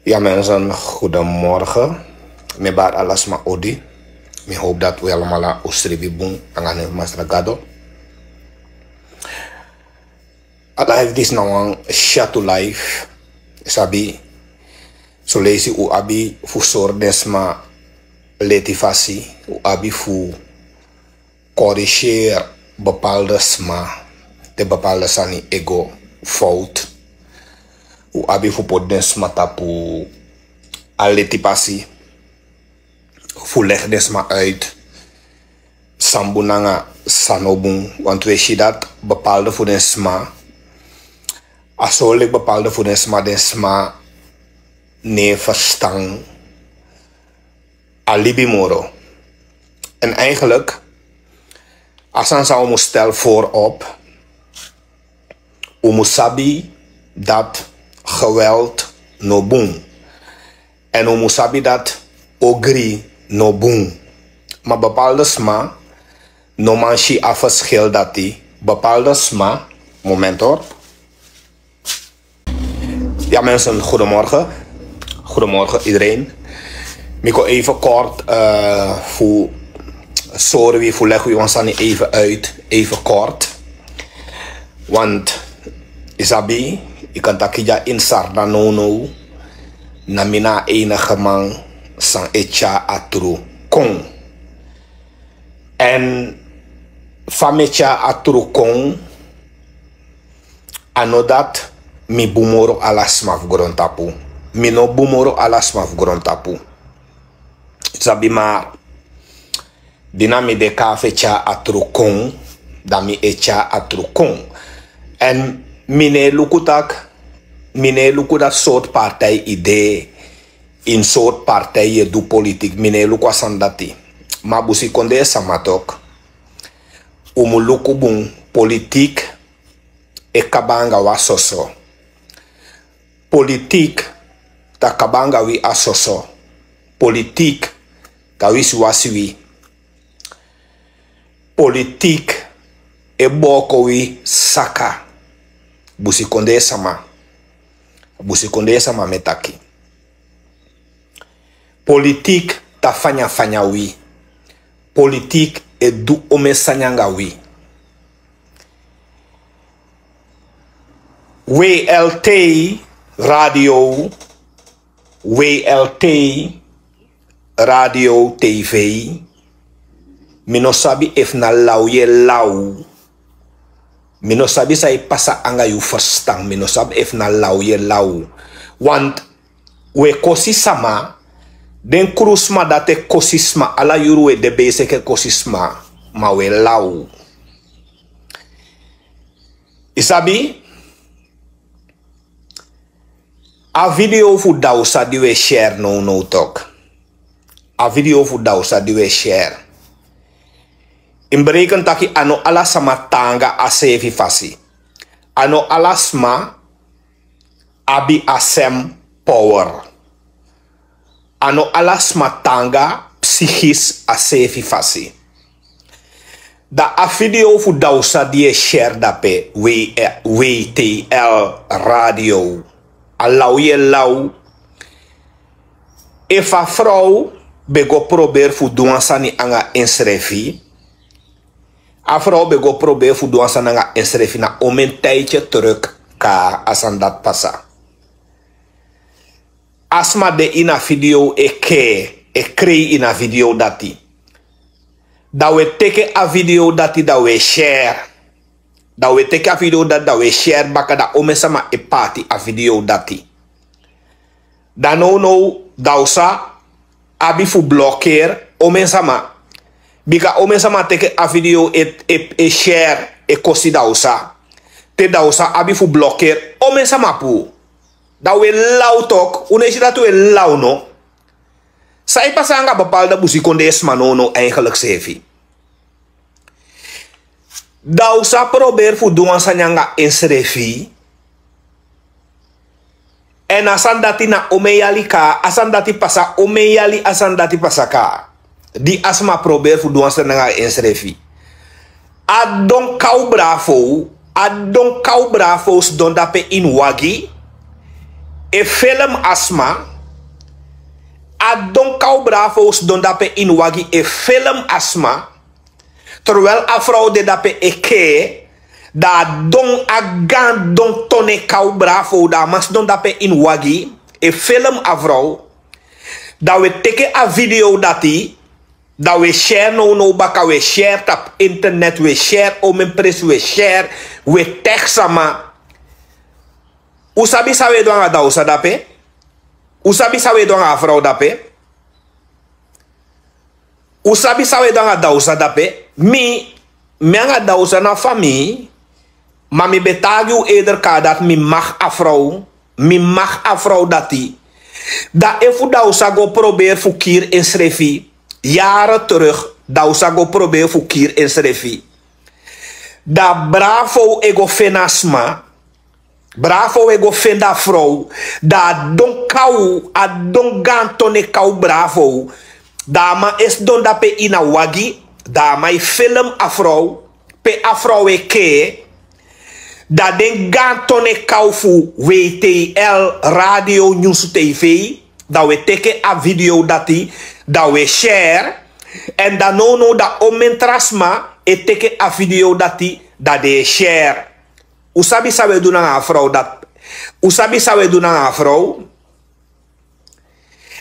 Ja mensen, goedemorgen. Ik ben Alasma Odi. Ik hoop dat we allemaal Ostribi Boom en Mastragado. Allah heeft dit nou een chat to life. Sabi, so lees u abi fu sordesma letivasi, u abi fu corrigeer bepaalde sma, de bepaalde sani ego fout. U abi fu podesma tapu aletipasi, fu leg desma uit. Sambunanga sanobun, want we zien dat bepaalde voor de sma. Asolik bepaalde voor de sma nee verstaan alibi moro. En eigenlijk, als aan zou moet stel voorop, umusabi dat geweld no boom. En umusabi dat ogri no boom. Maar bepaalde sma, no manchi a verschil dat die bepaalde sma, moment hoor. Ja mensen, goedemorgen. Goedemorgen iedereen. Ik wil even kort sorry, voor leggen we ons aan even uit. Even kort. Want Isabi, ik kan takija in Sardanono. Na mina enige man san echa atru kong. En famecha atru kong. Anodat mi bumoro alasmaf grontapu. Mi no bumoro alasmaf grontapu. Sabi maar. Dinami de kafecha atrukong. Dami echa atrukong. En mine lukutak soort partij idee. In soort partij je doe politiek. Mine lukwasandati. Maar busi konde samatok. Umulukubung politiek. Ekabanga wasoso. Politiek ta kabanga wi asoso. Politiek ta wisi wasiwi. Politiek e boko wi saka. Busi konde sama. Busi konde sama metaki. Politiek ta fanya wi. Politiek e du ome sanyanga wi. WLT Radio, WLT Radio TV, minosabi if na lau ye lau, minosabi say pasa anga yu verstang, minosabi if na lau ye lau, want we kosi sama, den krusma date kosisma, ala yuru de base ke kosisma, ma we lau. Isabi? A video fu dausa di we share no talk. A video fu dausa di we share. In bereken taki ano alasma tanga asefi fasi. Ano alasma abi asem power. Ano alasma tanga psychis asefi fasi. Da a video fu dausa di share dape WTL Radio. Allau je lau. If a vrouw bego probeer fu duansani anga inschrijfi. A vrouw bego probeer fu duansani anga inschrijfi na om een tijdje terug ka asan dat pasa. Asma de ina video e krei ina video dati. Da we teke a video dati da we share. Da we take a video dat we share baka da ome sama e party a video dati. Da no dausa abi fu blokkeer ome sama. Bika ome sama take a video e share e kosi dausa. Te dausa abi fu blokkeer ome sama pu. Da we lau tok, unesi dat we lau no. Sa ipasanga bepaalde busikonde esmanono eigenlijk sefi. Dausa probeer fu duan sanyanga inschrijfi. En asandati na omeyali ka, asandati pasa omeyali asandati pasa ka. Di asma probeer fu duan sanyanga inschrijfi. Adon kau brafos don dape in wagi. E film asma A don kau bravos don dape in wagi e film asma. Terwijl a vrouw de dape eke. Da don a gan don tone kau bravo. Da mas don dape in wagi e film a vrouw. Da we teke a video dati. Da we share no baka we share tap internet. We share omen pres we share. We text sama. Usabi sawe doang a dausa dape. Usabi sawe doang a vrouw dape. Usabi sawe doang a dausa dape. Mi anga dausa na fami. Maar mi betagu eder kadat mi mag a vrouw. Mi mag a vrouw dati. Da efu dausa go probeer fukir in srefi. Jaren terug. Dausa go probeer fukir in srefi. Da bravo ego fenasma. Bravo ego fenda vrouw. Da don kau. A don gantone kau bravo. Da ma es don dape ina wagi. Da ma film a vrouw. Pe a vrouw eke. Da den gantone kaufu WTL radio news TV. Da we teke a video dati. Da we share. En da no da omentrasma. E teke a video dati. Da de share. Usabi sawe doen aan een vrouw dat. Usabi sawe doen aan een vrouw.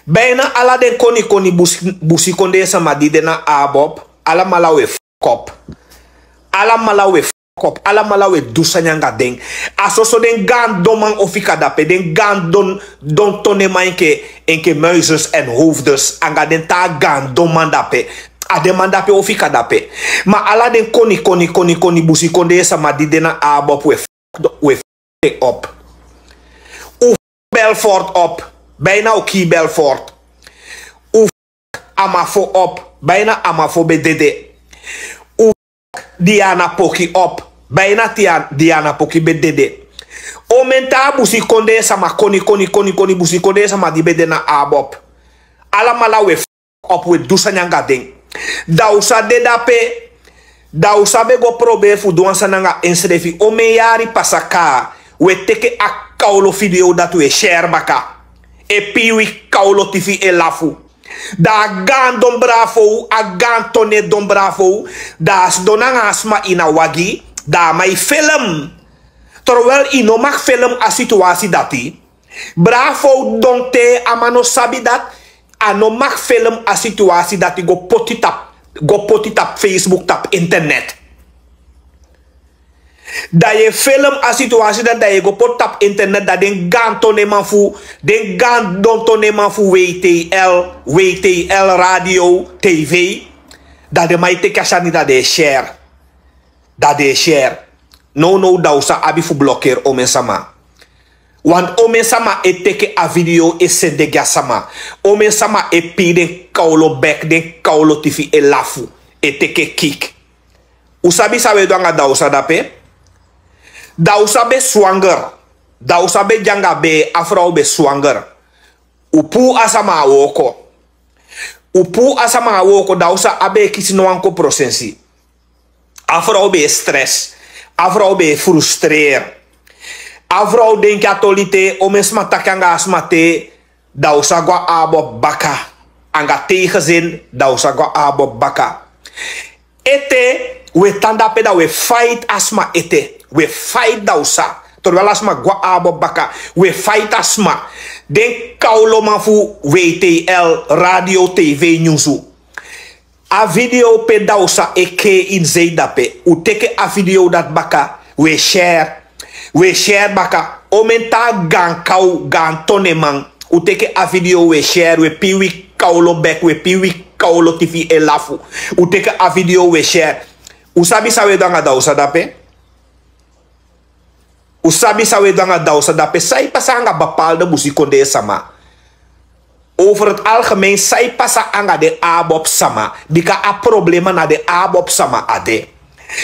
Bijna alla den koni busi konde sama di dena abob. Alla malawe kop. Alla malawe kop. Alla malawe dusanyanga ding. Asoso den gaan domang ofika dape. Den gaan don tonema enke muizers en hoofders. Anga den ta gaan doman dape. A demanda pe ofika dape. Ma ala den koni busi konde sama di dena abob we op. U Belfort op. Bijna ook hier Belfort. U Amafo op. Bijna Amafo bedede. U Diana Poki op. Bijna Diana Poki bedede. Omenta busi konde sama koni busi konde sama di bedena abob. Alamala we op we dusanyanga ding. Dausa de dape. Dausa be go probeer fu douansa nanga insrefi. Ome yari pasaka. We teke a kaulo video dat we share baka. E piwi kaulo TV e lafu. Da gan don bravo. A gan tone don bravo. Da as donanga asma ina wagi. Da mai film. Terwijl ino mag film a situatie dati. Bravo don te amano sabi dat. Ano mag film a situatie dati go potitap. Go poti tap Facebook tap internet. Da je film a situatie dat je go pot tap internet dat den gaan toneman fu. Den gaan don toneman fu WTL radio TV. Dat de mai te kasani dat de share. Dat de share. No dausa abi fu blokkeer omen sama. Want omen sama e teke a video e sendega sama. Omen sama e pi den kaulo back, den kaulo TV e lafu. E teke kik. Usabi sawe doanga dausa dape. Dausa be swanger. Dausa be janga be afrau be swanger. Upu asama woko. Upu asama woko dausa abe kisinoanko prosensi. Afrau be stress. Afrau be frustreer. A vrouw denk atolite omen smatak anga smate dausa gwa abo baka. Anga tegenzin dausa gwa abo baka. Ete we tanda peda we fight asma ete. We fight dausa. Terwijl asma gwa abo baka. We fight asma. Den kaulo manfu WTL radio TV newsu. A video pe dausa eke in zeidape. U teke a video dat baka. We share. We share baka. Omenta gan kau gan toneman. U teke a video we share. We piwi kaulo back. We piwi kaulo TV e lafu. U teke a video we share. Usabi sawe danga dausa dape. Usabi sawe danga dausa dape. Sai pasa anga bepaalde musikonde sama. Over het algemeen sai pasa anga de abob sama. Dika a problema na de abob sama ade.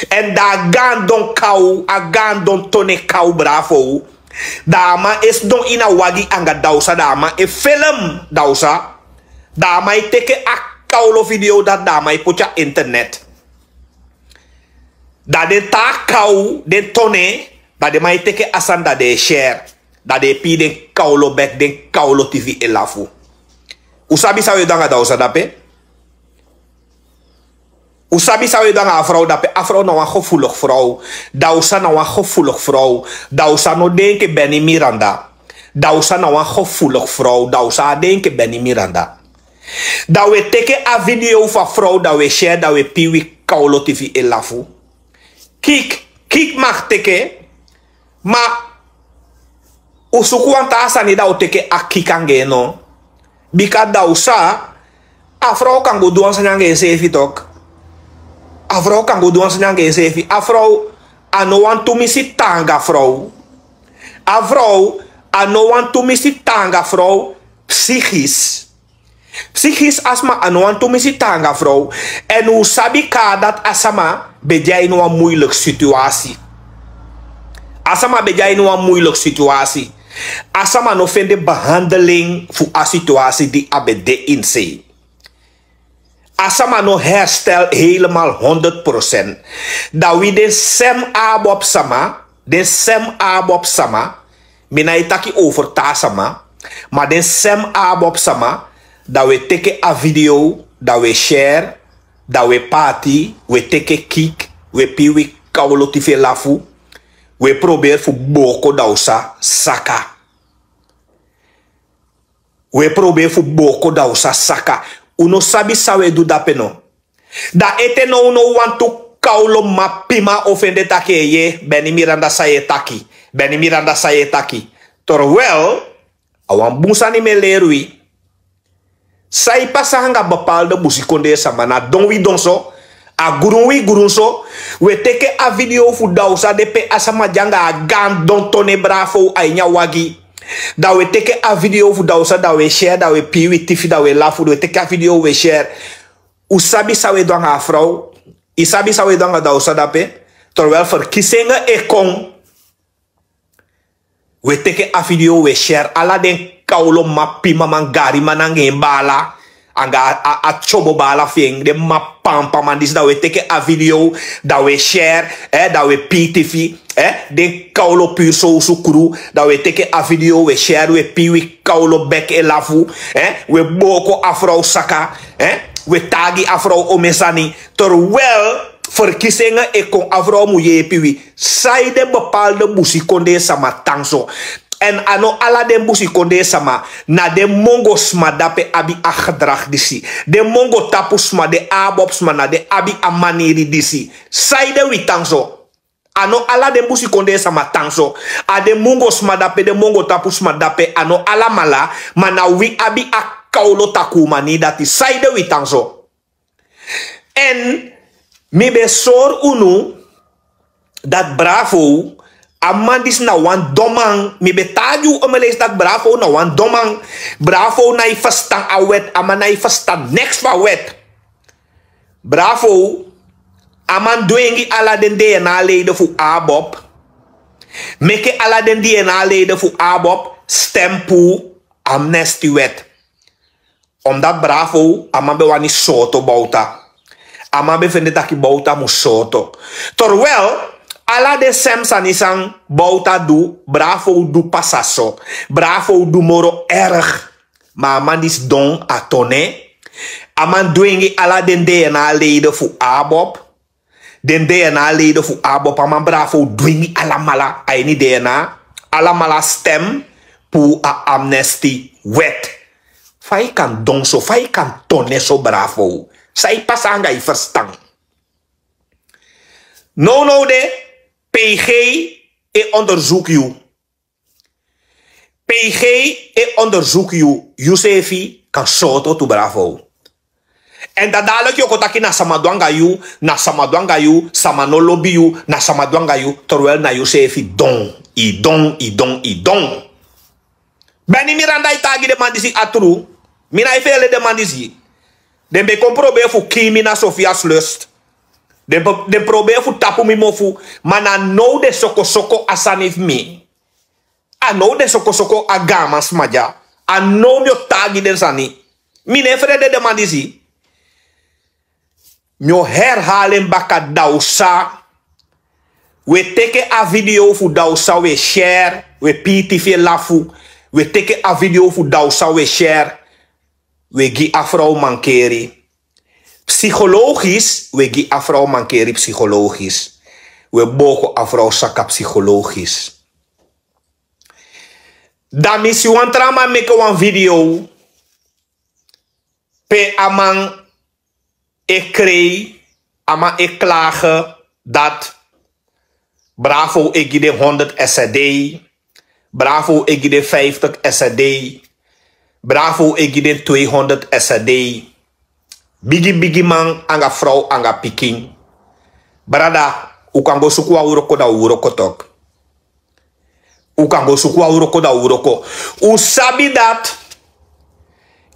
En da gaan don kau, a gaan don tone kau bravo. Dama is don ina wagi anga dausa dama e film dausa. Dama i teke a kaulo video dat dama i putja internet. Da den ta kau, den tone, da de mai teke asan da de share. Da de pi den kaulo back, den kaulo TV e lafu. Usabi sa we danga dausa dape. Usabi sa we danga vrouw dape. A vrouw nou een gevoelig vrouw. Dausa nou een gevoelig vrouw. Dausa no denke Benny Miranda. Dausa nou een gevoelig vrouw. Dausa denke Benny Miranda. Dat we teke a video van vrouw. Dat we share. Dat we piwi kaulo tv elafu. Kik mag teke. Ma usuku wanta asani da o teke a kikange no. Bika dausa. A vrouw kan go doen sanyange sefi tok. A vrouw kan go doen sanyange sefi. A vrouw ano want to misi tanga vrouw. A vrouw ano want to misi tanga vrouw. Psychisch. Psychisch asma ano want to misi tanga vrouw. En u sabi ka dat asama bedjai in een moeilijke situatie. Asama bedjai in een moeilijke situatie. Asama no vind de behandeling voor een situatie die abede in zee. Asama no herstel helemaal 100%. Dat we den sem abop sama. Den sem abop sama. Mina itaki over ta sama. Maar den sem abop sama. Dat we teke a video. Dat we share. Dat we party. We teke kik. We piwi kaulo tife lafu. We probeer voor boko dausa saka. We probeer voor boko dausa saka. Uno sabi sawe do dape no. Da ete no uno want to kaulo mapima ofende take ye. Benny Miranda saye taki. Benny Miranda saye taki. Terwijl, awan busani me lerui. Sai pasanga bepaalde musikonde sama na donwi donso. A gurunwi gurunso. We teke a video fu dausa depe asama janga a gan don tone bravo a nya wagi. Da we teke a video fu dausa da we share da we piwi tifi da we lafu we teke a video we share. Usabi sawe donga vrouw. Isabi sawe donga dausa dape. Terwijl verkiezingen kon. We teke a video we share. Ala den kaulo mapi mamangari manange bala. Anga a chobo bala fing. De mapampa man dis da we teke a video. Da we share. Da we PTV. Den kaulo puur so sukuru. Da we teke a video we share. We piwi kaulo bek e lafu. We boko afro saka. We tagi afro omesani. Terwijl verkiezingen kon afro moeie piwi. Zij de bepaalde musikonde sama tangso. En ano ala den musikonde sama. Na de mongo sma dape abi a gedrag disi. De mongo tapu sma de abob sma na de abi a maneri disi. Zij de witangso. Ano ala de musikonde sama tangso. A de mongo sma dape de mongo tapu sma dape. Ano ala mala. Mana wi abi a kaulo taku mani dati. Zij de witangso. En mi be sor unu dat bravo amandis na wan domang mi be taju omeles dat bravo na wan domang bravo na ifastang awet amana ifastang next fa wet bravo aman doengi ala den DNA leden fu abob meke ala den DNA leden fu abob stempu amnesty wet omdat bravo aman be wani soto bauta. Ama bevind dat je bouta musoto. Terwijl, ala de semsanisang bouta du, bravo du pasaso. Bravo du moro erg. Maar aman is don atone. Aman doengi ala den DNA leden fu abob. Den DNA leden fu abob. Aman bravo doengi ala mala. Aini DNA. Ala mala stem. Pu a amnesty wet. Fai kan don so. Fai kan tone so bravo. Zij pasanga i verstang. No de PG e onderzoek you. PG e onderzoek you. Yusefi kan soto tu bravo. En dat dadelijk je kotaki na samadwanga you, samano lobby you, na samadwanga you, terwijl na Yusefi don. I don. Benny Miranda itagi de mandisi atru. Mina ifele de mandisi. Den be comprobeer voor Kimina Sofia's lust. Den probeer voor tapu mi mofu. Maar no de soko asanif mi. A no de soko agamas maja. A no myo tagi den sani. Mine frede de mandisi. Myo herhalen baka dausa. We teke a video voor dausa we share. We PTV lafu. We teke a video voor dausa we share. we gi afro mankeri. Psychologisch, we gi afro mankeri psychologisch. We boko afro saka psychologisch. Dan is you want trama make one video. Pe amang krei, ama klagen dat Bravo ik de 100 SAD, Bravo ik de 50 SAD, Bravo ik de 200 SAD. Bigi man anga vrouw anga piking. Brada, u kan go suku wa uroko da uroko tok. U kan go suku wa uroko da uroko. U sabi dat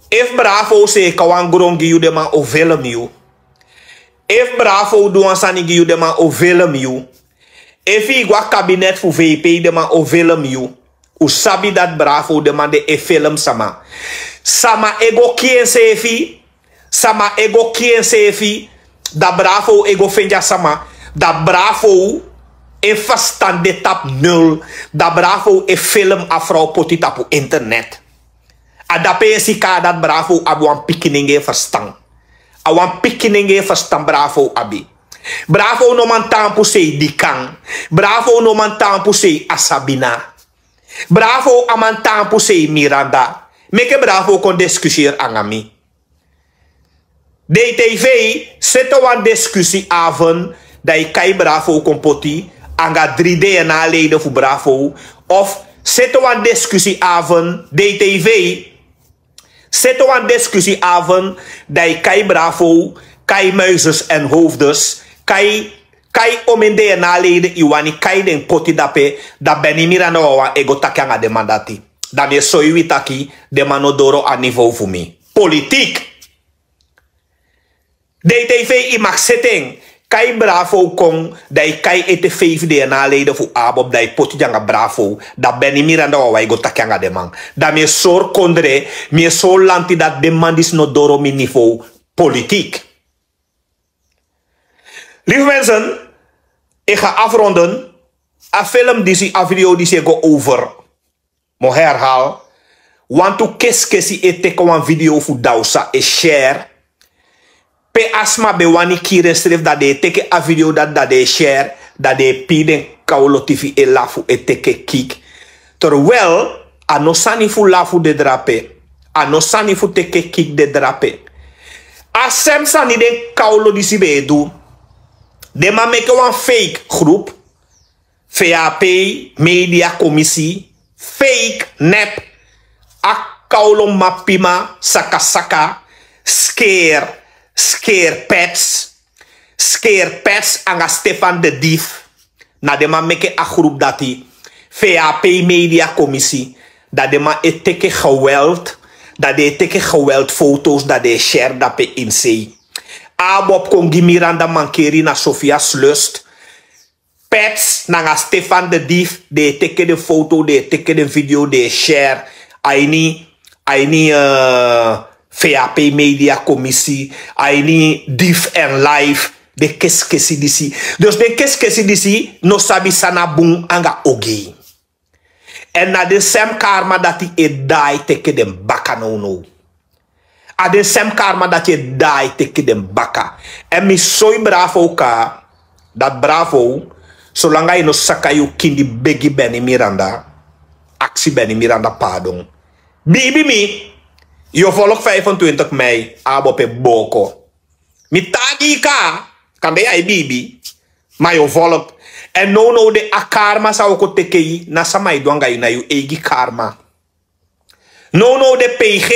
if Bravo se kawan grongi you de man ovelem you. If Bravo do an sanigi you de man ovelem you. If he gwa kabinet fu VP de man ovelem you. U sabi dat Bravo de man de e film sama. Sama ego kien sefi. Sama ego kien sefi. Da Bravo ego fenja sama. Da Bravo e verstand de tap 0. Da Bravo e film afro poti tapu internet. Adape si ka dat Bravo abu an pikininge verstand. Awan pikininge verstand Bravo abi. Bravo no man tampu sei dikang. Bravo no man tampu sei Asabina. Bravo aman tampu sei Miranda. Meke Bravo kon discussieer angami. DTV zette wan discussieavond dat je kai Bravo kon poti. Anga 3D na leden voor Bravo. Of zette wan discussieavond DTV. Zette wan discussieavond dat je kai Bravo, kai muizers en hoofdes. Kai om in de naleden iwani kai den poti dape da beni miranda wa ego takanga de mandati. Da me soiwi taki de manodoro a niveau voor me. Politiek. DTV i mag setting. Kai Bravo kong dai kai ete VVD naleden voor abob dai poti janga Bravo. Da beni miranda wa ego takanga de man. Da me sor kondre me so lanti dat de mandis no doro mi niveau politiek. Lieve mensen, ik ga afronden. A film die a video die go over. Mo herhaal. Want to keskesi ete ko een video voor dausa e share. Pe asma be wani kire stref dat de teke a video dat de share. Dat de piden kaulo TV e lafu e teke kik. Terwijl, anosani fu lafu de drape. Anosani fu teke kik de drape. Asem sani den kaulo die si be do. De man make een fake groep. VAP, media commissie. Fake, nep. Akaulom mapima, saka. Scare pets. Scare pets anga Stefan de Dief. Na de man make een groep dat die. VAP, media commissie. Dat de man eteke geweld. Dat de eteke geweld foto's dat de share dat pe inzee. Abob kongi Miranda mankeri na Sofia Slust. Pets na Stefan de Dief. De teke de foto, de teke de video, de share. Aini VAP media commissie. Aini Dief en live. De keskesi disi. Dus de keskesi disi no sabi sana bung anga ogi. En na de sem karma dat die e dai teke den baka no. A de sem karma dat je daai teke den baka. En mi soy Bravo ka. Dat Bravo. Zolang je no saka you kindi begi Benny Miranda. Actie Benny Miranda pardon. Bibi mi. Yo volg 25 mei. Abo pe boko. Mi tagi ka. Kan de ai bibi. Maar yo volg. En no de a karma sa oko teke yi. Na samai duanga yu na yu egi karma. No de PG.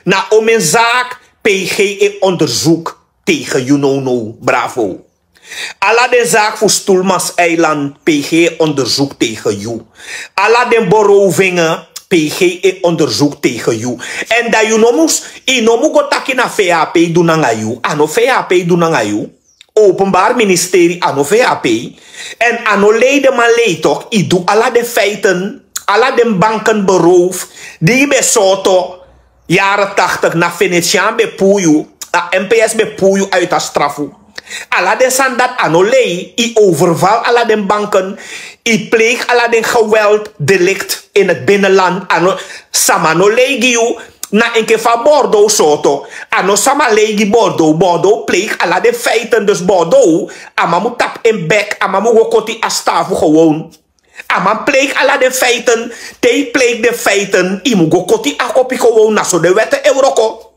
Na om een zaak PG in onderzoek tegen you Bravo. Alla de zaak voor Stoelmans Eiland PG onderzoek tegen you. Alla de berovingen PG in onderzoek tegen you. En dat you nomus go taki na VAP doen aan you. Ano VAP doen aan you. Openbaar ministerie ano VAP. En ano leden maar leed toch. I doe alla de feiten. Alla de banken beroof. Die be soto. Jaren 80 na Venetiaan be puyu, na MPS be puyu uit a strafu. Alla den sandat anolei, i overval alla den banken, i pleeg alla den geweld, delict, in het binnenland. Ano sama no legi you na enke fa Bordeaux soto. Ano sama legi Bordeaux pleeg ala de feiten dus Bordeaux. Ama moet tap in bek, ama moet go koti astafu gewoon. Ama pleeg ala de feiten, te pleeg de feiten, imu go koti akopi gewoon na so de wetten Euroko.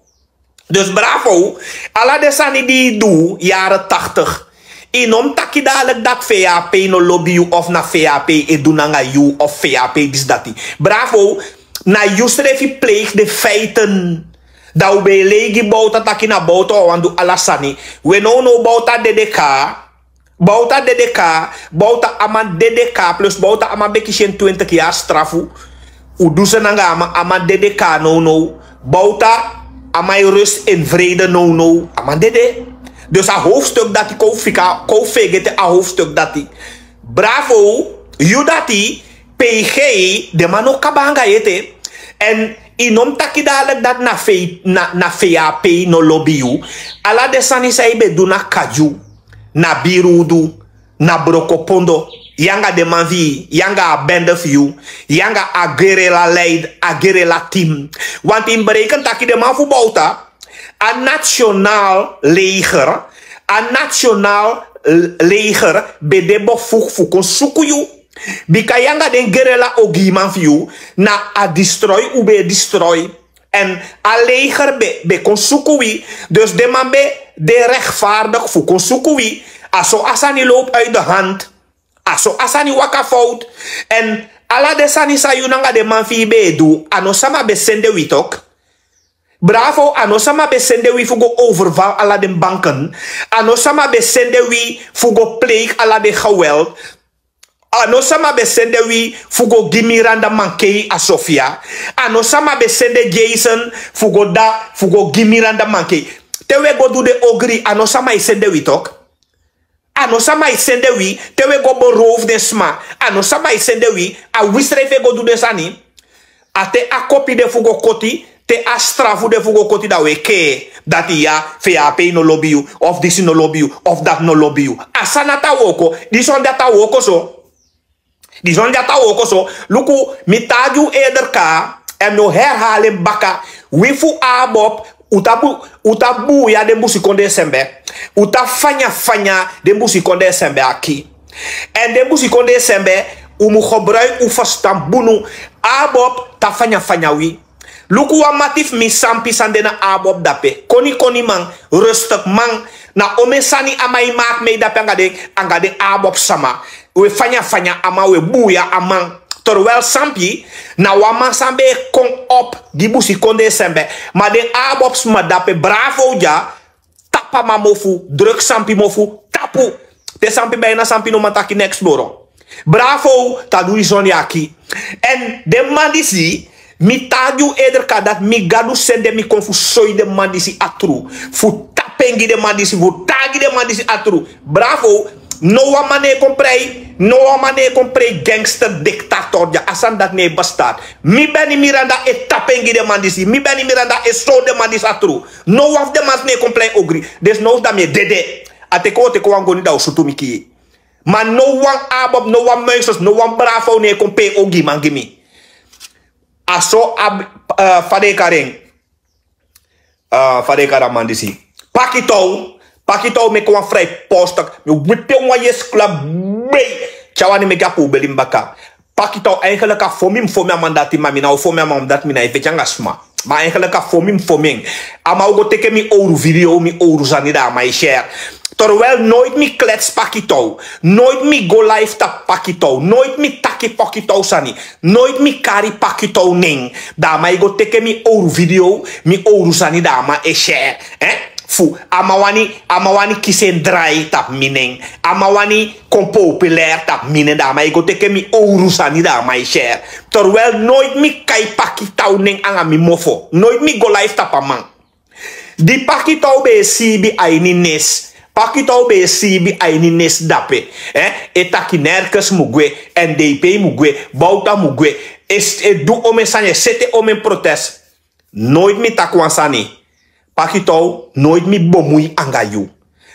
Dus bravo, ala de sani die doe, jaren 80. Inom taki dadelijk dat VAP no lobby you of na VAP e do na you of VAP dis dati. Bravo, na you strefi pleeg de feiten. Da ube legi bouta taki na bouta wandu ala sani. We no bouta DDK. Bouta DDK, bouta ama DDK plus bouta ama bekishen 20 jaar strafu. Uduse nanga ama DDK no. Bouta ama rust in vrede no. Ama DD. Dus een hoofdstuk dat ik kou vegete een hoofdstuk dat ik. Bravo, you dat die PG de mano kabanga yete. En inom taki dadelijk dat na VAP no lobby you. Ala de sani say be do na kaju. Na birudu, na brokopondo, yanga de manvi, yanga a bende view, yanga a guerrilla leid, a guerrilla team. Want in bereken taki de man voetbalta, a nationaal leger, bedebo fuk sukuyu. Bika yanga den guerrilla ogi man view, na a destroy ube destroy. En a leger be kon sukui. Dus de man be de rechtvaardig voor kon sukui. Aso asani loopt uit de hand. Aso asani waka fout. En ala de sani sayunanga de man fi be do. Ano sama be sende witok. Bravo, ano sama be sende wi fugo overval ala de banken. Ano sama be sende wi fugo pleeg ala de geweld. Ano sama be sende wi fugo gimiranda mankei a Sofia. Ano sama be sende Jason fugo gimiranda mankei. Tewe go do de ogri ano sama sende wi tok. Ano sama sende wi tewe go boroof de sma. Ano sama sende wi a wisrefe go do de sani. Ate a kopi de fugo koti. Te a strafu de fugo koti da we ke. Dati ya VAP no lobby you. Of this no lobby you. Of that no lobby you. Asana ta woko. This on data woko so. Die zon dat ook zo. Luku mitaju ederka en no herhalen baka. Wifu abob utabu ya de musikonde sembe. Utafanya de musikonde sembe aki. En de musikonde sembe umu gebruik ufastam bunu abob tafanya wi. Luku wa matif mi sampi sandena abob dape. Koni man rustig man. Na omesani amai maak me dape angade abob sama. We fanya ama we buya amang. Terwijl sampi na wama sambe kon op gibusi konde sembe. Maar de abops ma dape bravo ja. Tapa ma mofu. Druk sampi mofu. Tapu. De sampi bijna sampi no mataki next boro. Bravo. Tadui zonyaki. En de mandisi. Mi taju ederka dat mi gadu sende mi konfu soy de mandisi atru. Fu tapengi de mandisi. Fu tagi de mandisi atru. Bravo. No one mane comprei gangster dictator ja asan dat ne bastard. Mi beni miranda e tapengi de mandisi. Mi beni miranda e so de mandis atru. No one of them has ne comprei ogri. There's no da me dede. Ateko wangoni da usutumi ki. Man no one abob, no one meisjes, no one bravo ne comprei ogi man gimi. Aso fade kareng. Fade kara mandisi. Pakito me kwa vrij postak. Me wippe wa yes club bay. Chawani me gapu belimbaka. Pakito eigenlijk a fomim mandati mami na fomim mandat mina even jangasma. Maar eigenlijk a fomim. Ama ugo teke mi ouro video mi ouro zanida my share. Terwijl nooit mi klets Pakito. Nooit mi go live tap Pakito. Nooit mi taki Pakito sani. Nooit mi kari Pakito ning. Dama igo teke mi ouro video mi ouro zanida ma e share. Fu amawani kisen dry tap mining. Amawani compopulair tap mining da ma ego teke mi ourusani da ma share. Terwijl nooit mi kai pakitau ning anga mi mofo. Nooit mi go live tap amang. Di pakitau be sibi aini nes. Pakitau be sibi aini nes dape. Etaki nerkes mugwe. NDP mugwe. Bauta mugwe. Du ome sanye. Sete ome protest. Nooit mi takwansani. Pakito, nooit mi bomui angayu.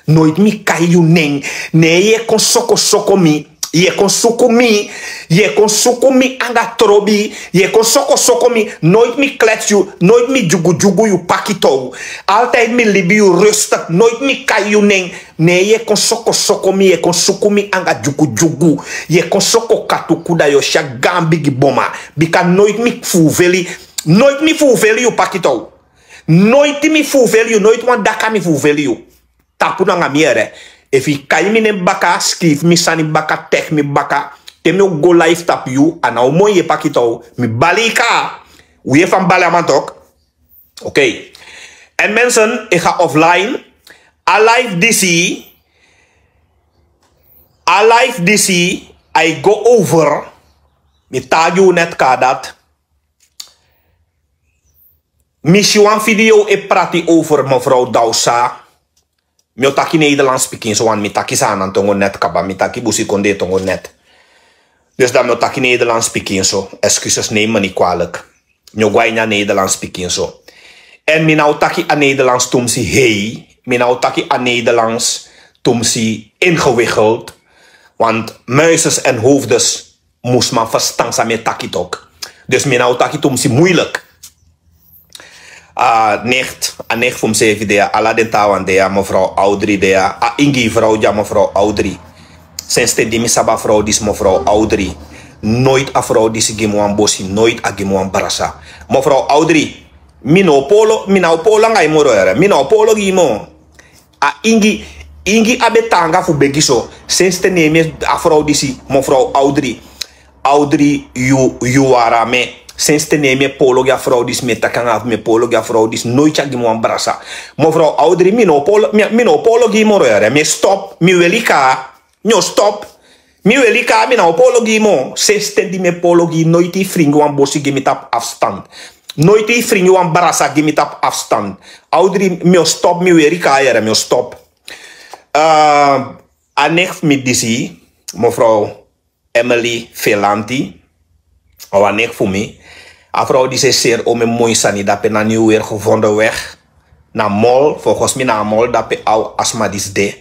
Nooit mi kayu neng. Nee ye kon soko mi. Je kon sukumi, je kon sukumi anga trobi, je kon soko nooit mi klets you, nooit mi jugu you pakito. Altijd mi libi you rustig, nooit mi kayu neng. Nee, je kon soko mi, je kon sukumi anga jugu. Je kon soko katukuda yo shagambi giboma. Bika nooit mi fuveli, you pakito. Nooit mi fuveli you, nooit wan daka mi fuveli you. Tapu nga miere. If you kai mi ne baka, skif mi sani baka, tek mi baka, te mi go live tap you, en nou mooi je pakito, mi balika. Hoe je van balaman toch? Oké. En mensen, ik ga offline. Alive DC, I go over. Mi tag you net kadat. Mission video e prati over mevrouw Dausa. Mi otaki Nederlands speaking zo aan mi taki sanan tongo net kaba mi taki busi konde tongo net. Dus dan mi otaki Nederlands speaking zo. Excuses, neem me niet kwalijk. Mi guaina Nederlands speaking zo. En mi nou taki a Nederlands tumsi hey. Mi nou taki a Nederlands tumsi ingewikkeld. Want muisjes en hoofdes moest man verstaan sa mi taki tok. Dus mi nou taki tumsi moeilijk. Nicht vom zeven dea, alla den tawan dea, mevrouw Audrey dea, ingi vrouw ja mevrouw Audrey. Sinds de dimi saba vrouw dis mevrouw Audrey. Nooit a vrouw dis gimuan bosi, nooit a gimuan barasa. Mevrouw Audrey, mina polo ngai moro ere, mina polo gimo. Ingi abetanga fu begiso, sinds de nemi a vrouw disi mevrouw Audrey. Audrey, you are me. Sinds te nemen polo ja vrouw dis met takanga me polo ja vrouw dis nooit chagi mo ambrasa. Mevrouw Audrey mino polo gi mo re me stop mi welika. No stop. Mi welika mi no polo gi mo. Sinds te di me polo gi nooit die fringo aan bosi gi met op afstand. Nooit die fringo aan barasa gi met op afstand. Audrey me stop mi welika ere me stop. Anek mit disi mevrouw Emily Velanti. Awanek voor me. A vrouw die zeer om een mooi sani dat pe na nieuw weer gevonden weg. Na mol, volgens mij na mol dat pe au asma dis de.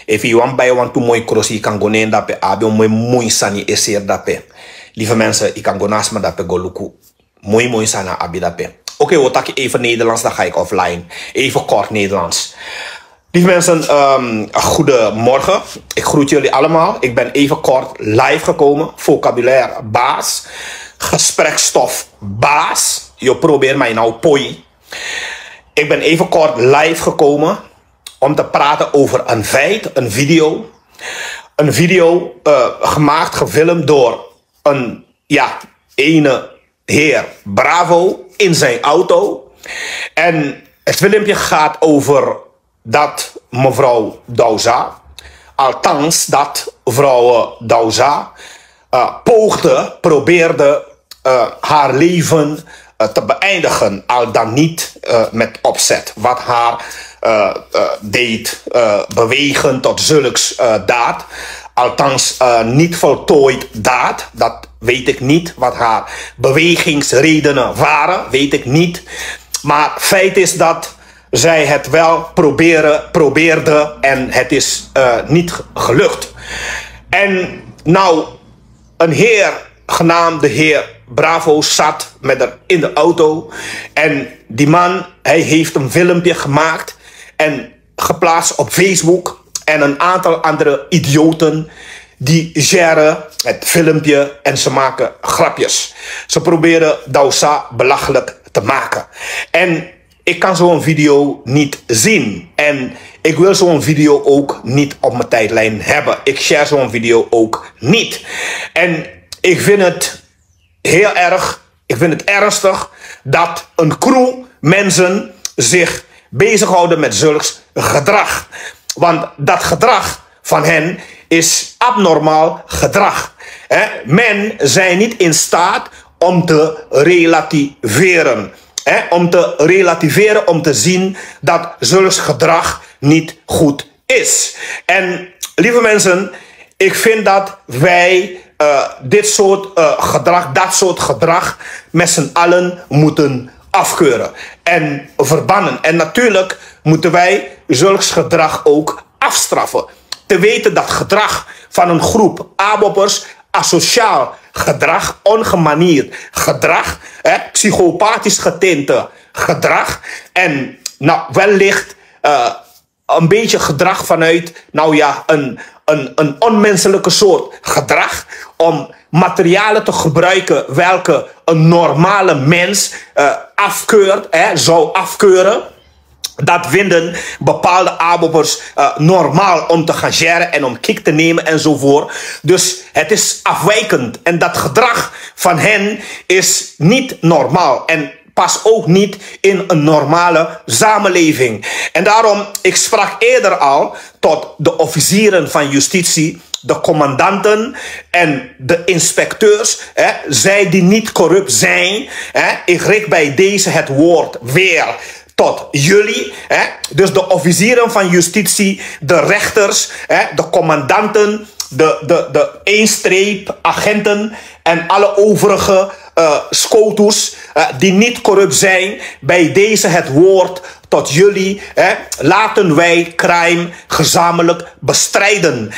If you want bij want to mooi crossi kan go neen dat pe abi om mooi sani is zeer dat pe. Lieve mensen, ik kan go nasma dat pe go luku. Mooi sana abi dat pe. Oké, wat ik even Nederlands, dan ga ik offline. Even kort Nederlands. Lieve mensen, goedemorgen. Ik groet jullie allemaal. Ik ben even kort live gekomen. Vocabulaire baas. Gesprekstof baas. Je probeert mij nou poi. Ik ben even kort live gekomen om te praten over een feit, een video. Een video gemaakt, gefilmd door een ene heer Bravo in zijn auto. En het filmpje gaat over dat mevrouw Dausa, althans dat mevrouw Dausa probeerde haar leven te beëindigen, al dan niet met opzet. Wat haar deed bewegen tot zulks daad. Althans niet voltooid daad. Dat weet ik niet. Wat haar bewegingsredenen waren, weet ik niet. Maar feit is dat zij het wel probeerde en het is niet gelukt. En nou, een heer genaamd de heer Bravo zat met haar in de auto. En die man, hij heeft een filmpje gemaakt en geplaatst op Facebook. En een aantal andere idioten die sharen het filmpje en ze maken grapjes. Ze proberen Dausa belachelijk te maken. En ik kan zo'n video niet zien. En ik wil zo'n video ook niet op mijn tijdlijn hebben. Ik share zo'n video ook niet. En ik vind het heel erg, ik vind het ernstig dat een crew mensen zich bezighouden met zulks gedrag. Want dat gedrag van hen is abnormaal gedrag. Men zijn niet in staat om te relativeren. Om te relativeren, om te zien dat zulks gedrag niet goed is. En lieve mensen, ik vind dat wij dit soort gedrag, dat soort gedrag met z'n allen moeten afkeuren en verbannen. En natuurlijk moeten wij zulks gedrag ook afstraffen. te weten dat gedrag van een groep ABOP'ers, asociaal gedrag, ongemanierd gedrag, psychopathisch getinte gedrag en nou, wellicht een beetje gedrag vanuit, nou ja, een onmenselijke soort gedrag om materialen te gebruiken welke een normale mens afkeurt, zou afkeuren. Dat vinden bepaalde ABOP'ers normaal om te gaan sharen en om kick te nemen enzovoort. Dus het is afwijkend en dat gedrag van hen is niet normaal en past ook niet in een normale samenleving. En daarom, ik sprak eerder al tot de officieren van justitie, de commandanten en de inspecteurs, zij die niet corrupt zijn. Ik richt bij deze het woord weer tot jullie. Dus de officieren van justitie, de rechters, de commandanten, de eenstreep agenten en alle overige scotus die niet corrupt zijn. Bij deze het woord tot jullie. Laten wij crime gezamenlijk bestrijden.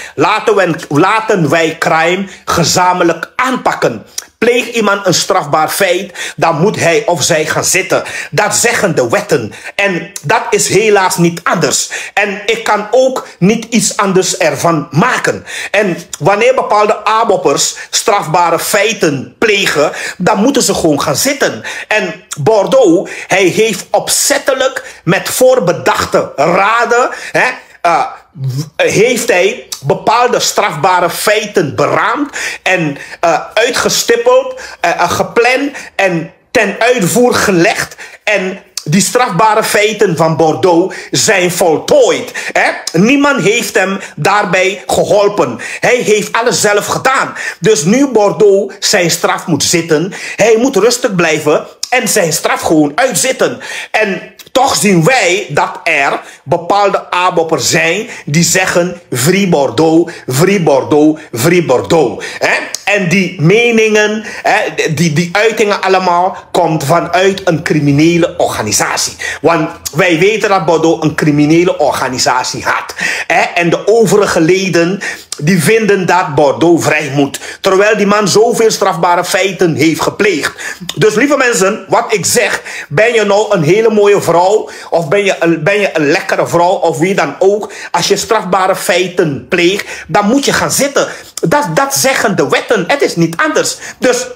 Laten wij crime gezamenlijk aanpakken. Pleeg iemand een strafbaar feit, dan moet hij of zij gaan zitten. Dat zeggen de wetten. En dat is helaas niet anders. En ik kan ook niet iets anders ervan maken. En wanneer bepaalde ABOP'ers strafbare feiten plegen, dan moeten ze gewoon gaan zitten. En Bordeaux, hij heeft opzettelijk met voorbedachte raden, heeft hij bepaalde strafbare feiten beraamd en uitgestippeld, gepland en ten uitvoer gelegd. En die strafbare feiten van Bordeaux zijn voltooid. Niemand heeft hem daarbij geholpen. Hij heeft alles zelf gedaan. Dus nu Bordeaux zijn straf moet zitten, hij moet rustig blijven en zijn straf gewoon uitzitten. En toch zien wij dat er bepaalde ABOP'ers zijn die zeggen Free Bordeaux, Free Bordeaux, Free Bordeaux. En die meningen, die uitingen allemaal komt vanuit een criminele organisatie. Want wij weten dat Bordeaux een criminele organisatie had. En de overige leden die vinden dat Bordeaux vrij moet. Terwijl die man zoveel strafbare feiten heeft gepleegd. Dus lieve mensen, wat ik zeg, ben je nou een hele mooie vrouw, of ben je een lekkere vrouw, of wie dan ook. Als je strafbare feiten pleegt, dan moet je gaan zitten. Dat zeggen de wetten. Het is niet anders. Dus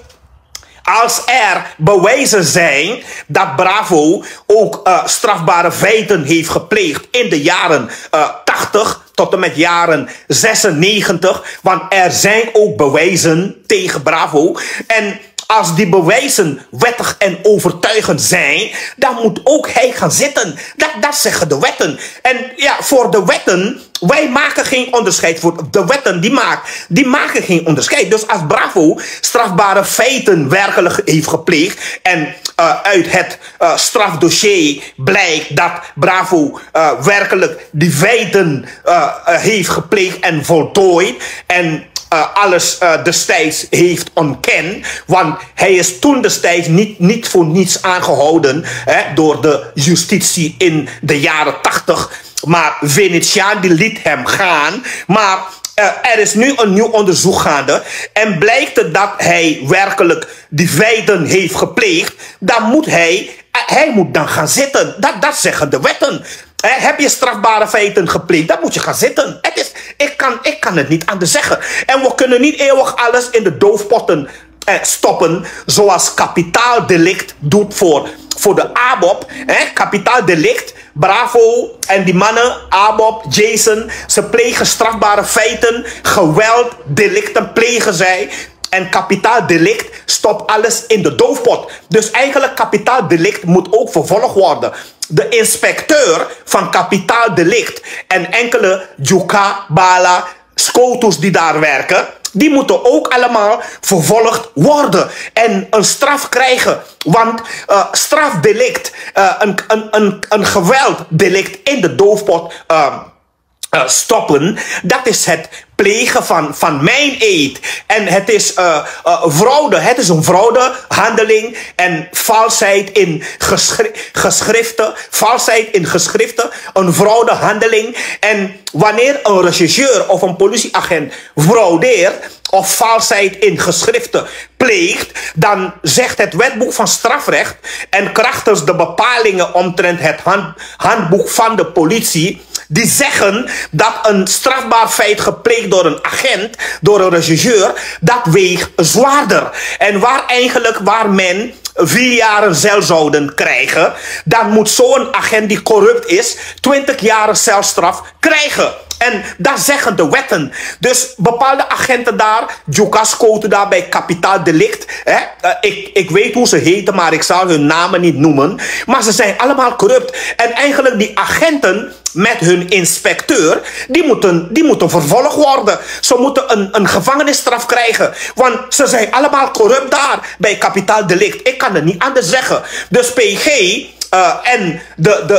als er bewijzen zijn dat Bravo ook strafbare feiten heeft gepleegd in de jaren 80 tot en met jaren 96, want er zijn ook bewijzen tegen Bravo. En als die bewijzen wettig en overtuigend zijn, dan moet ook hij gaan zitten. Dat zeggen de wetten. En ja, voor de wetten, wij maken geen onderscheid. Voor de wetten, die maken geen onderscheid. Dus als Bravo strafbare feiten werkelijk heeft gepleegd en uit het strafdossier blijkt dat Bravo werkelijk die feiten heeft gepleegd en voltooid en alles destijds heeft ontkend. Want hij is toen destijds niet voor niets aangehouden door de justitie in de jaren 80. Maar Venetiaan die liet hem gaan. Maar er is nu een nieuw onderzoek gaande. En blijkt het dat hij werkelijk die feiten heeft gepleegd. Dan moet hij moet dan gaan zitten. Dat zeggen de wetten. Heb je strafbare feiten gepleegd, dan moet je gaan zitten. Ik kan het niet anders zeggen. En we kunnen niet eeuwig alles in de doofpotten stoppen, zoals kapitaaldelict doet voor de ABOP. Kapitaaldelict, Bravo en die mannen, ABOP, Jason, ze plegen strafbare feiten, gewelddelicten plegen zij. En kapitaaldelict stopt alles in de doofpot. Dus eigenlijk kapitaaldelict moet ook vervolgd worden. De inspecteur van kapitaaldelict en enkele Juka, Bala, Scotus die daar werken, die moeten ook allemaal vervolgd worden en een straf krijgen. Want strafdelict, een gewelddelict in de doofpot stoppen. Dat is het plegen van mijn eed. En het is fraude. Het is een fraudehandeling. En valsheid in geschriften. Valsheid in geschriften. Een fraudehandeling. En wanneer een rechercheur of een politieagent fraudeert of valsheid in geschriften pleegt, dan zegt het wetboek van strafrecht en krachtens de bepalingen omtrent het handboek van de politie, die zeggen dat een strafbaar feit gepleegd door een agent, door een rechercheur, dat weegt zwaarder. En waar men 4 jaar cel zouden krijgen, dan moet zo'n agent die corrupt is 20 jaar celstraf krijgen. En dat zeggen de wetten. Dus bepaalde agenten daar, Jukas Koten daar bij kapitaaldelict. Ik weet hoe ze heten, maar ik zal hun namen niet noemen. Maar ze zijn allemaal corrupt. En eigenlijk die agenten met hun inspecteur, die moeten vervolgd worden. Ze moeten een gevangenisstraf krijgen. Want ze zijn allemaal corrupt daar bij kapitaaldelict. Ik kan het niet anders zeggen. Dus PG en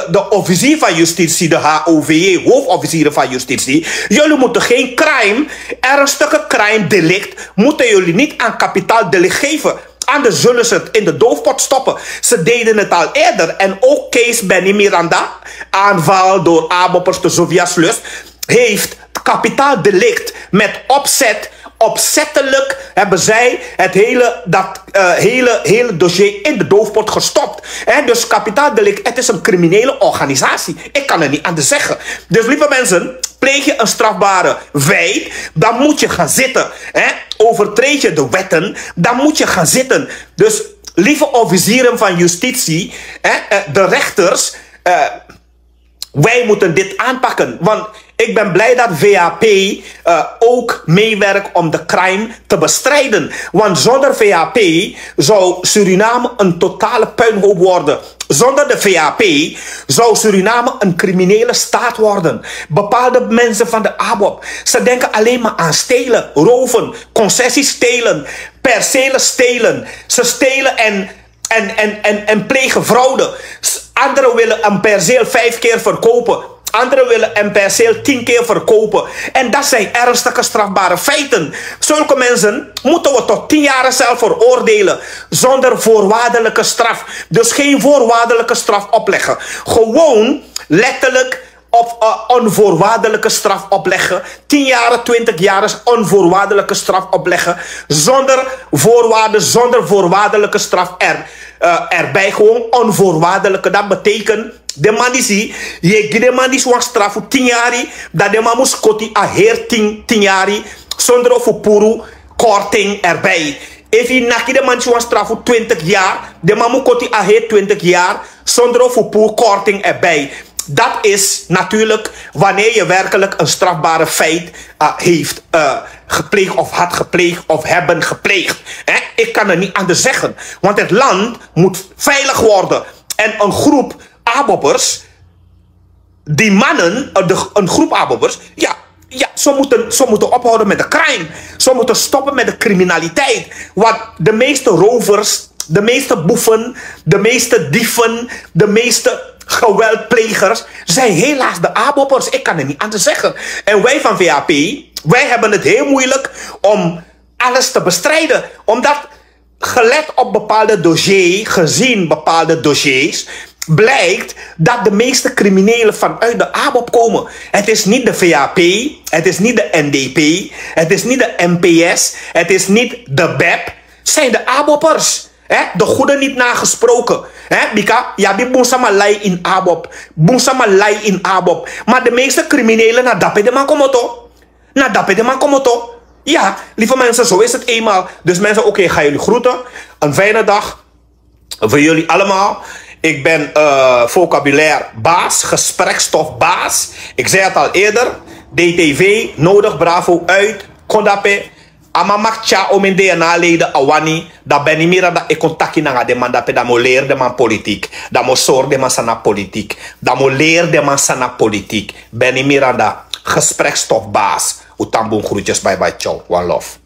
de officier van justitie, de HOVJ, hoofdofficieren van justitie, jullie moeten geen crime, ernstige crime delict, moeten jullie niet aan kapitaaldelict geven. Anders zullen ze het in de doofpot stoppen. Ze deden het al eerder. En ook Kees Benny Miranda, aanval door ABOPers te Sofia's Lust, heeft kapitaaldelict met opzettelijk hebben zij het hele dossier in de doofpot gestopt. Dus kapitaaldelict, het is een criminele organisatie. Ik kan het niet anders zeggen. Dus lieve mensen, pleeg je een strafbare feit, dan moet je gaan zitten. Overtreed je de wetten, dan moet je gaan zitten. Dus lieve officieren van justitie, de rechters, wij moeten dit aanpakken. Want ik ben blij dat VAP ook meewerkt om de crime te bestrijden. Want zonder VAP zou Suriname een totale puinhoop worden. Zonder de VAP zou Suriname een criminele staat worden. Bepaalde mensen van de ABOP, ze denken alleen maar aan stelen, roven, concessies stelen, percelen stelen. Ze stelen en plegen fraude. Anderen willen een perceel 5 keer verkopen. Anderen willen een perceel 10 keer verkopen. En dat zijn ernstige strafbare feiten. Zulke mensen moeten we tot 10 jaar cel veroordelen. Zonder voorwaardelijke straf. Dus geen voorwaardelijke straf opleggen. Gewoon letterlijk op onvoorwaardelijke straf opleggen. 10 jaar, 20 jaar onvoorwaardelijke straf opleggen. Zonder voorwaarden, zonder voorwaardelijke straf erbij. Gewoon onvoorwaardelijke. Dat betekent, de man die zie, de man die zo'n straf voor 10 jaar, dat de man moet koti a heer 10 jaar, zonder voor puru korting erbij. Even naki de man zo'n straf voor 20 jaar, de man moet koti a heer 20 jaar, zonder voor puru korting erbij. Dat is natuurlijk wanneer je werkelijk een strafbare feit heeft gepleegd of had gepleegd of hebben gepleegd. Ik kan het niet anders zeggen. Want het land moet veilig worden. En een groep ABOPers, die mannen, een groep ABOPers, ze moeten ophouden met de crime. Ze moeten stoppen met de criminaliteit. Want de meeste rovers, de meeste boeven, de meeste dieven, de meeste geweldplegers zijn helaas de ABOPers. Ik kan het niet anders zeggen. En wij van VAP, wij hebben het heel moeilijk om alles te bestrijden. Omdat gelet op bepaalde dossiers, gezien bepaalde dossiers, blijkt dat de meeste criminelen vanuit de ABOP komen. Het is niet de VAP, het is niet de NDP, het is niet de NPS, het is niet de BEP. Het zijn de ABOPers. De goede niet nagesproken. Bika, ja, die boensama lai in ABOP. Boensama lai in ABOP. Maar de meeste criminelen, na dape de man komoto. Na dape de man komoto. Ja, lieve mensen, zo is het eenmaal. Dus mensen, oké, ga jullie groeten. Een fijne dag voor jullie allemaal. Ik ben vocabulaire baas, gesprekstof baas. Ik zei het al eerder. DTV, nodig, bravo, uit. Kondape. Ama makcha om in DNA leden awani. Dat ben ik meer dat ik contact na de man dat mo leer de man politiek. Dat mo zorg de man sana politiek. Dat mo leer de man sana politiek. Ben ik meer dat gesprekstof baas. Utamboen groetjes, bye bye, ciao, one love.